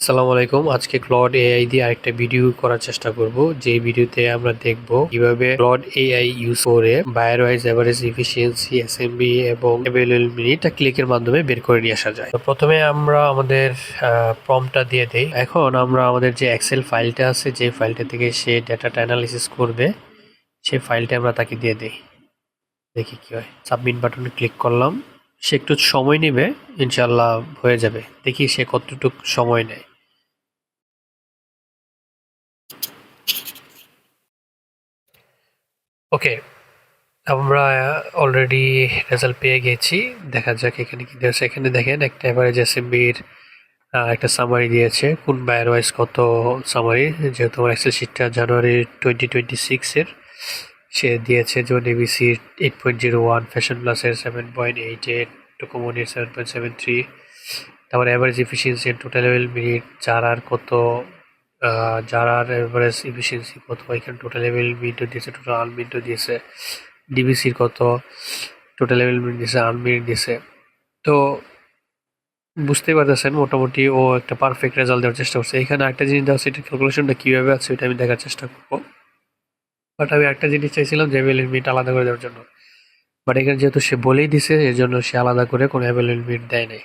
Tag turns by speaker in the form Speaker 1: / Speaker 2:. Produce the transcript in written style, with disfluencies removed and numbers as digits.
Speaker 1: আসসালামু আলাইকুম। আজকে ক্লড এআই দিয়ে আরেকটা ভিডিও করার চেষ্টা করব। যে ভিডিওতে আমরা দেখব কিভাবে ক্লড এআই ইউজ করে buyer wise average efficiency, SMB এবং অ্যাভেলেবিলিটি ক্লিকের মাধ্যমে বের করে নিয়ে আসা যায়। তো প্রথমে আমরা আমাদের প্রম্পটটা দিয়ে দেই। এখন আমরা আমাদের যে এক্সেল ফাইলটা আছে, যে ফাইলটা থেকে সে ডাটাটা অ্যানালিসিস করবে, সেই ফাইলটা আমরা তাকে দিয়ে দেই। দেখি কি হয়। সাবমিট বাটনে ক্লিক করলাম। সে একটু সময় নেবে, ইনশাল্লাহ হয়ে যাবে। দেখি সে কতটুকু সময় নেয়। ওকে, আমরা অলরেডি রেজাল্ট পেয়ে গেছি। দেখা যাক এখানে কি দিয়েছে। এখানে দেখেন একটা এভারেজ এসএমবির একটা সামারি দিয়েছে, কোন বায়ার ওয়াইজ কত সামারি। যেহেতু আমার এক্সেল শিটটা জানুয়ারি 2026-এর, সে দিয়েছে যেমন এবিসির 8.01, ফ্যাশন প্লাসের 7.88, টোকোমনির 7.73, তারপর অ্যাভারেজ এফিসিয়েন্সি টোটাল মিনিট, জারার কত, জারার এভারেজ এফিসিয়েন্সি কত, এখানে টোটাল মিনিটও দিয়েছে, টোটাল আনমিনিটও দিয়েছে, ডিবিসির কত, টোটাল মিনিট দিয়েছে, আনমিনিট দিয়েছে। তো বুঝতেই পারতেছেন মোটামুটি ও একটা পারফেক্ট রেজাল্ট দেওয়ার চেষ্টা করছে। এখানে একটা জিনিস দেওয়া আছে, এটা ক্যালকুলেশনটা কীভাবে আছে এটা আমি দেখার চেষ্টা করবো। বাট আমি একটা জিনিস চাইছিলাম যে মিনিট আলাদা করে দেওয়ার জন্য, বাট এখানে যেহেতু সে বলেই দিছে, এর জন্য সে আলাদা করে কোনো মিনিট দেয় নাই।